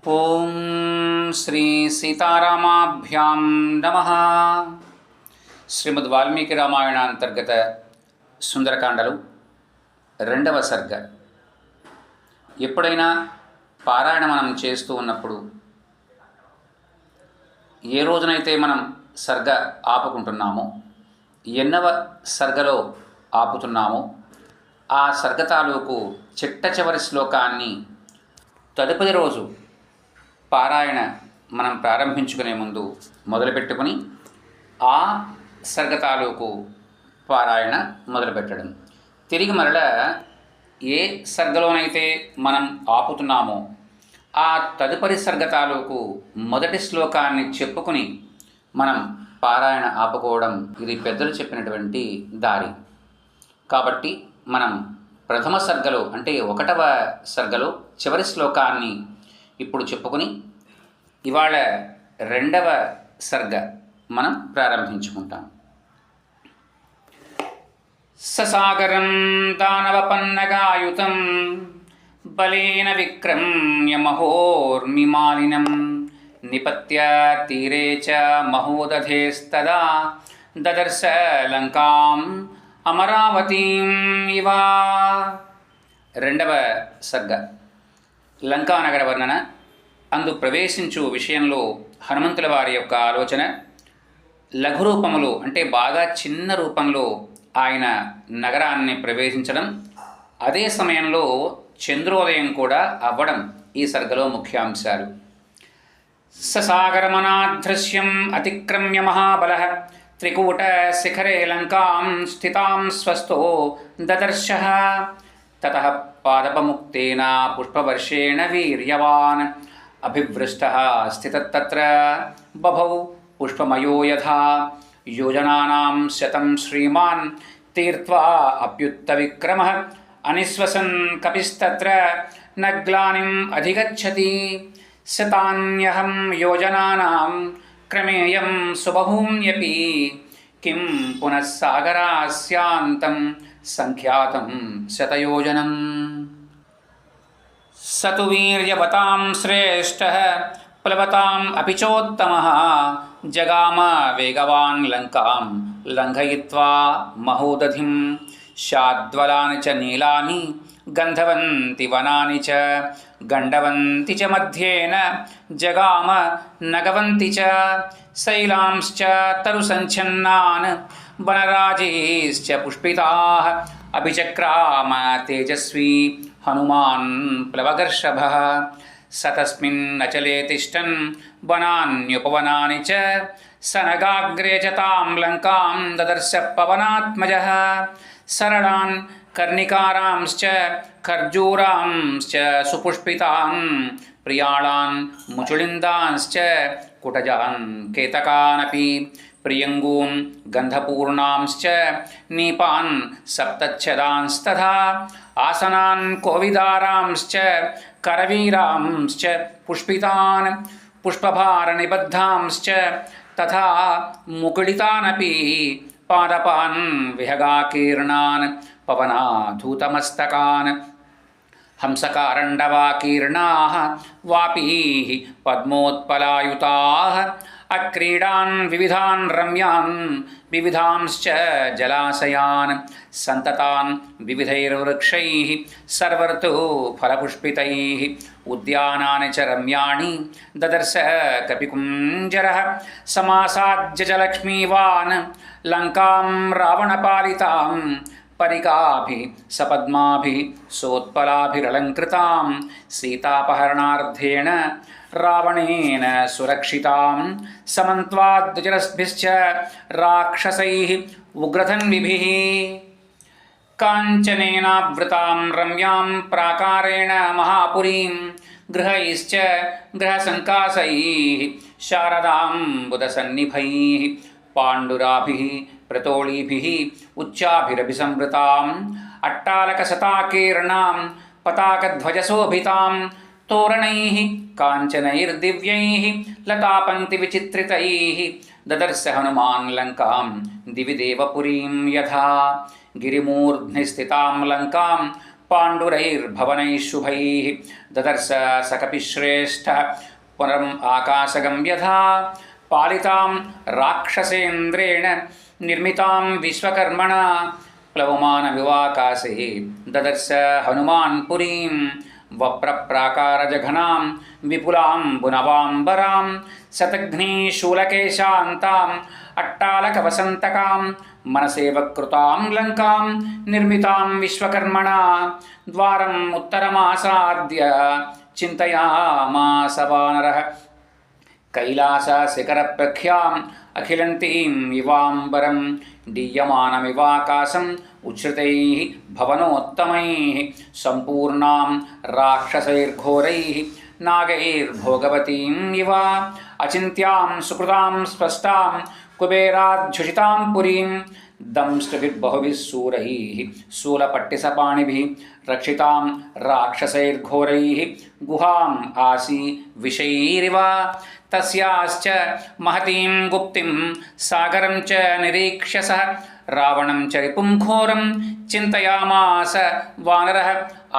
ఓం శ్రీ సీతారామాభ్యాం నమః. శ్రీమద్ వాల్మీకి రామాయణ అంతర్గత సుందరకాండలు రెండవ సర్గ. ఎప్పుడైనా పారాయణ మనం చేస్తూ ఉన్నప్పుడు ఏ రోజునైతే మనం సర్గ ఆపుకుంటున్నామో, ఎన్నవ సర్గలో ఆపుతున్నామో ఆ సర్గ తాలూకు చిట్ట చివరి శ్లోకాన్ని తదుపరి రోజు పారాయణ మనం ప్రారంభించుకునే ముందు మొదలుపెట్టుకుని ఆ సర్గ తాలూకు పారాయణ మొదలుపెట్టడం. తిరిగి మరల ఏ సర్గలోనైతే మనం ఆపుతున్నామో ఆ తదుపరి సర్గ తాలూకు మొదటి శ్లోకాన్ని చెప్పుకుని మనం పారాయణ ఆపుకోవడం ఇది పెద్దలు చెప్పినటువంటి దారి. కాబట్టి మనం ప్రథమ సర్గలో అంటే 1వ సర్గలో చివరి శ్లోకాన్ని ఇప్పుడు చెప్పుకుని ఇవాళ 2వ సర్గ మనం ప్రారంభించుకుంటాం. ససాగరం దానవపన్నగాయుతం బలేన విక్రమ్య మహోర్మిమాలినం నిపత్య తీరే చ మహోదధేస్తదా దదర్శ లంకాం అమరావతీం ఇవ. 2వ సర్గ లంకానగర వర్ణన. అందు ప్రవేశించు విషయంలో హనుమంతుల వారి యొక్క ఆలోచన. లఘు రూపములో అంటే బాగా చిన్న రూపంలో ఆయన నగరాన్ని ప్రవేశించడం, అదే సమయంలో చంద్రోదయం కూడా అవ్వడం ఈ సర్గలో ముఖ్యాంశాలు. ససాగరమనాదృశ్యం అతిక్రమ్య మహాబలః త్రికూట శిఖరే లంకాం స్థితాం స్వస్థో దదర్శః తతః పాదపముక్తేన పుష్పవర్షేణ వీర్యవాన్ అభివృష్టః స్థితత్తత్ర బభౌ పుష్పమయో యథా యోజనానాం శతం శ్రీమాన్ తీర్త్వా అప్యుత్త విక్రమః అనిశ్వసన్ కపిస్తత్ర న గ్లానిం అధిగచ్చతి శతాన్యహం యోజనానాం క్రమేయం సుబహూన్యపి కిం పునః సాగరాస్యాంతం సంఖ్యాతం శతయోజనం. సతు వీర్యవతాం శ్రేష్టః ప్లవతాం అపి చోత్తమః జగామ వేగవాన్ లంకాం లంఘయిత్వా మహోదధిం శాద్వలాని చ నీలాని గంధవంతి వనాని చ గండవంతి చ మధ్యేన జగామ నగవంతి చ శైలాంశ్చ తరుసంఛన్నాన్ వనరాజీశ్చ పుష్పితాః అభిచక్రామ తేజస్వీ హనుమాన్ ప్లవగర్షభః సతస్మిన్నచలే తిష్టన్ వనాన్యుపవనాని చ సనగాగ్రే చ తాం లంకాం దదర్శ పవనాత్మజః సరళాన్ కర్ణికారాంశ్చ ఖర్జూరాంశ్చ సుపుష్పితాన్ ప్రియాళాన్ ముచుళిందాంశ్చ కుటజాన్ కేతకానపి ప్రియంగూన్ గంధపూర్ణాంశ్చ నీపాన్ సప్తచ్ఛదాంస్తథా ఆసనాన్ కోవిదారాంశ్చ కరవీరాంశ్చ పుష్పితాన్ పుష్పభారనిబద్ధాంశ్చ తథా ముకుళితానపి పాదపాన్ విహగాకీర్ణాన్ పవనాధూతమస్తకాన్ హంసకారండవాకీర్ణాః వాపీః పద్మోత్పలాయుతాః అక్రీడాన్ వివిధాన్ రమ్యాన్ వివిధాంశ్చ జలాశయాన్ సంతతాన్ వివిధైర్వృక్షైః సర్వర్తు ఫలపుష్పితైః ఉద్యానాని చ రమ్యాణి దదర్శ కపికుంజరః సమాసాద్య చ లక్ష్మీవాన్ లంకాం రావణపాలితాం పరికాభిః సపద్మాభిః సోత్పలాభిరలంకృతాం సీతాపహరణార్థేన రావణేన సురక్షితాం సమంత్వాద్విజరస్భిశ్చ రాక్షసైః ఉగ్రధన్విభిః కాంచనేనావృతాం రమ్యాం ప్రాకారేణ మహాపురీం గృహైశ్చ గృహసంకాసైః శారదాం బుధసన్నిభైః పాండురాభిః ప్రతోళీభిః ఉచ్చాభిరభిసంవృతాం అట్టాలకశతాకీర్ణాం పతాకధ్వజశోభితాం తోరణైః కాంచనైర్దివ్యైః లతాపంక్తివిచిత్రితైః దదర్శ హనుమాన్ లంకాం దివి దేవపురీం యథా గిరిమూర్ధ్ని స్థితాం లంకాం पाण्डुरैर्भवनैः शुभैः ददर्श स कपिश्रेष्ठः पुनरम् आकाशगं यथा पालितां राक्षसेन्द्रेण निर्मितां विश्वकर्मणा प्लवमानविवाकाशे ददर्श हनुमान् पुरीं वप्रप्राकारजघनां विपुलां बुनवाम्बरां शतघ्नीशूलकेशान्ताम् अट्टालकवसन्तकां मनसेव कृतां लङ्कां निर्मितां विश्वकर्मणा द्वारम् उत्तरमासाद्य चिन्तयामास वानरः कैलासशिखरप्रख्याम् अखिलन्तीं इवाम्बरं दीयमानमिवाकाशम् उच्छ्रितैः भवनोत्तमैः सम्पूर्णां राक्षसैर्घोरैः नागैर्भोगवतीम् इव अचिन्त्यां सुकृतां स्पष्टां कुबेराध्युषितां पुरीं दंष्ट्रभिर्बहुभिः शूरैः शूलपट्टिसपाणिभिः रक्षितां राक्षसैर्घोरैः गुहाम् आसी विषैरिव तस्याश्च महतीं गुप्तिं सागरं च निरीक्ष्य सः रावणं च रिपुं घोरं चिन्तयामास वानरः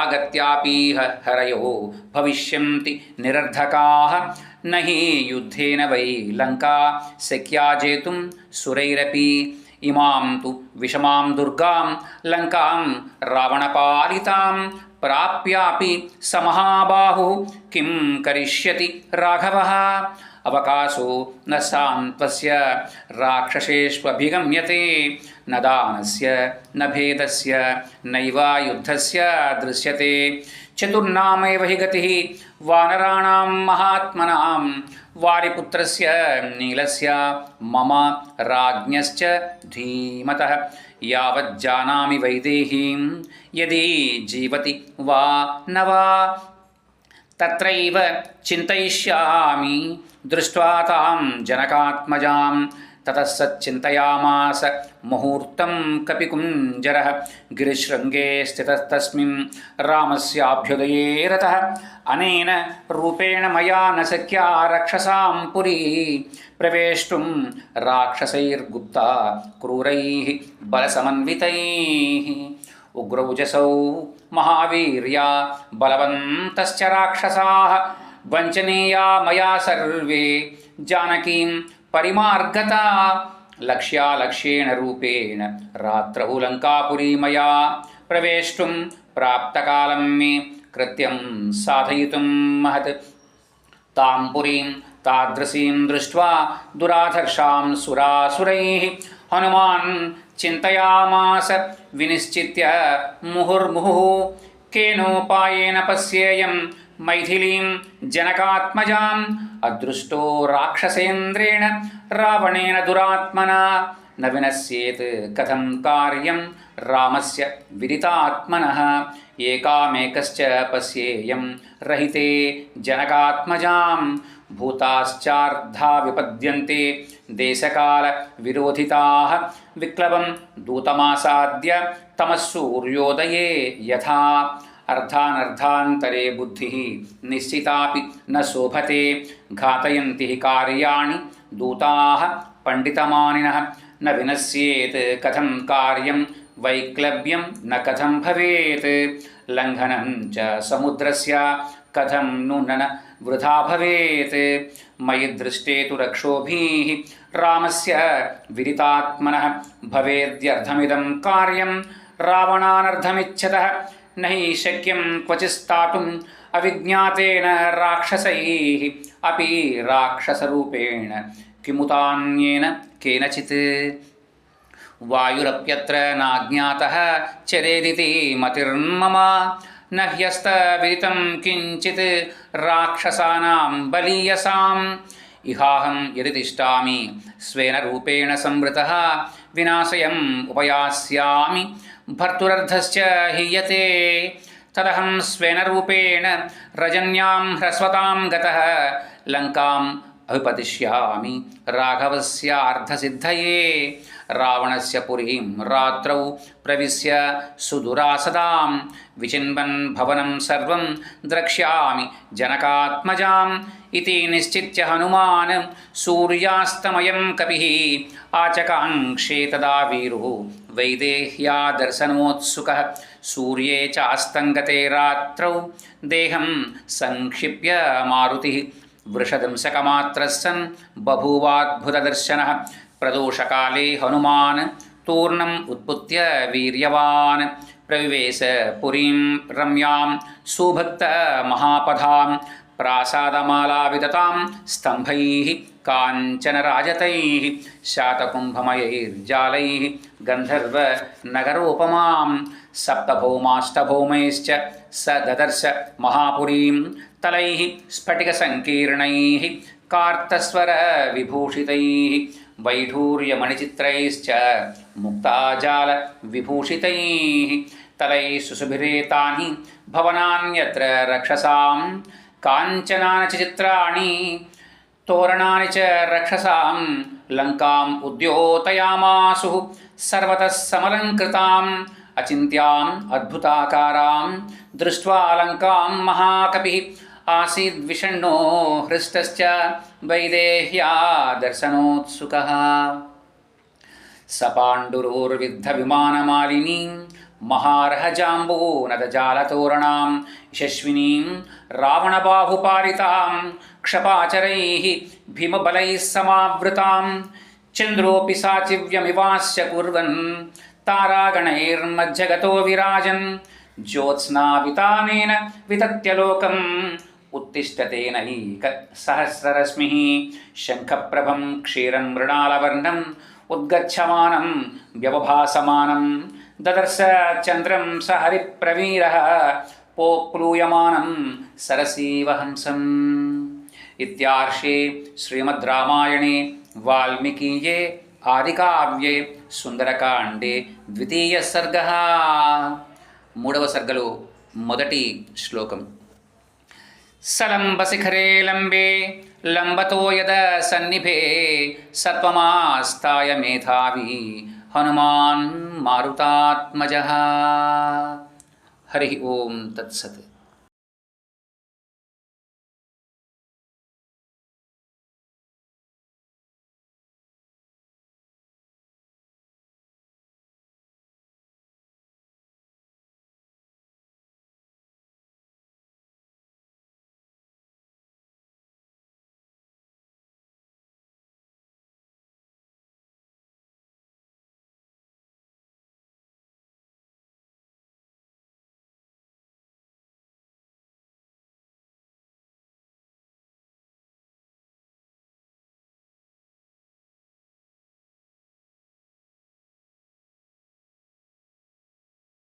आगत्यापीह हरयो भविष्यन्ति निरर्धकाः न हि युद्धेन वै लङ्का शक्या जेतुं सुरैरपि इमां तु विषमां दुर्गां लङ्कां रावणपालितां प्राप्यापि स महाबाहुः किं करिष्यति राघवः अवकाशो न सान्त्वस्य राक्षसेष्वभिगम्यते न दानस्य न भेदस्य नैव युद्धस्य दृश्यते चतुर्नामैव हि गतिः वानराणां महात्मनां वारिपुत्रस्य नीलस्य मम राज्ञश्च धीमतः यावज्जानामि वैदेहीं यदि जीवति वा न वा तत्रैव चिन्तयिष्यामि दृष्ट्वा तां जनकात्मजां ततः स चिन्तयामास मुहूर्तं कपिकुञ्जरः गिरिशृङ्गे स्थितस्तस्मिन् रामस्याभ्युदये रतः अनेन रूपेण मया न शक्या रक्षसां पुरी प्रवेष्टुं राक्षसैर्गुप्ता क्रूरैः बलसमन्वितैः उग्रौजसौ महावीर्या बलवन्तश्च राक्षसाः वञ्चनीया मया सर्वे जानकीं परिमार्गता लक्ष्यालक्ष्येण रूपेण रात्रौ लङ्कापुरी मया प्रवेष्टुं प्राप्तकालं मे कृत्यं साधयितुं महत् तां पुरीं तादृशीं दृष्ट्वा दुराधर्षां सुरासुरैः हनुमान् चिन्तयामास विनिश्चित्य मुहुर्मुहुः केनोपायेन पश्येयं मैथिलीं जनकात्मजाम् अदृष्टो राक्षसेन्द्रेण रावणेन दुरात्मना न विनश्येत् कथं कार्यं रामस्य विदितात्मनः एकामेकश्च पश्येयं रहिते जनकात्मजां भूताश्चार्धा विपद्यन्ते देशकालविरोधिताः विक्लवं दूतमासाद्य तमः सूर्योदये यथा अर्धानर्धान्तरे बुद्धिः निश्चितापि न शोभते घातयन्ति हि कार्याणि दूताः पण्डितमानिनः न विनश्येत् कथं कार्यं वैक्लव्यं न कथं भवेत् लङ्घनं च समुद्रस्य कथं नु न वृथा भवेत् मयि दृष्टे तु रक्षोभिः रामस्य विदितात्मनः भवेद्यर्थमिदं कार्यं रावणानर्थमिच्छतः न हि शक्यं क्वचित्स्थातुम् अविज्ञातेन राक्षसैः अपि राक्षसरूपेण किमुतान्येन केनचित् वायुरप्यत्र नाज्ञातः चरेदिति मतिर्मम न ह्यस्तविदितं किञ्चित् राक्षसानां बलीयसाम् इहाहं यदि तिष्ठामि स्वेन रूपेण संवृतः विनाशयम् उपयास्यामि भर्तुरर्धश्च हीयते तदहं स्वेन रूपेण रजन्यां ह्रस्वतां गतः लङ्काम् अभिपतिष्यामि राघवस्यार्धसिद्धये रावणस्य पुरीं रात्रौ प्रविश्य सुदुरासदां विचिन्वन् भवनं सर्वं द्रक्ष्यामि जनकात्मजाम् इति निश्चित्य हनुमान् सूर्यास्तमयं कपिः आचकाङ्क्षे तदा वीरुः वैदेह्या दर्शनोत्सुकः सूर्ये चास्तङ्गते रात्रौ देहं संक्षिप्य मारुतिः वृषदंशकमात्रः सन् बभूवाद्भुतदर्शनः प्रदोषकाले हनुमान् तूर्णम् उत्पुत्य वीर्यवान् प्रविवेश पुरीं रम्यां सुभक्तमहापधां प्रासादमालाविदतां स्तम्भैः काञ्चनराजतैः शातकुम्भमयैर्जालैः गन्धर्वनगरोपमां सप्तभौमाष्टभौमैश्च स ददर्श महापुरीं तलैः स्फटिकसङ्कीर्णैः कार्तस्वरविभूषितैः वैढूर्यमणिचित्रैश्च मुक्ताजालविभूषितैः तलैः सुशुभिरेतानि भवनान्यत्र रक्षसां काञ्चनानि च चित्राणि तोरणानि च रक्षसां लङ्काम् उद्योतयामासुः सर्वतः समलङ्कृताम् अचिन्त्याम् अद्भुताकारां दृष्ट्वा लङ्कां महाकपिः आसीद्विषण्णो हृष्टश्च वैदेह्या दर्शनोत्सुकः सपाण्डुरोर्विद्धविमानमालिनीं महार्हजाम्बूनदजालतोरणां यशस्विनीं रावणबाहुपालितां क्षपाचरैः भीमबलैः समावृतां चन्द्रोऽपि साचिव्यमिवास्य कुर्वन् तारागणैर्मध्यगतो विराजन् ज्योत्स्नावितानेन वितत्यलोकम् उत्तिष्ठतेनैकसहस्ररश्मिः शङ्खप्रभं क्षीरं मृणालवर्णम् उद्गच्छमानं व्यवभासमानं ददर्श चन्द्रं स हरिप्रवीरः पोप्लूयमानं सरसीवहंसम् इत्यार्षे श्रीमद् रामायणे वाल्मीकीये ఆదికావ్యే సుందరకాండే ద్వితీయ సర్గః మూడవ సర్గలో మొదటి శ్లోకం. సలంబశిఖరే లంబే లంబతో యద సన్నిభే సత్వమాస్తాయ మేధావి హనుమాన్ మారుతాత్మజః. హరి ఓం తత్సత్.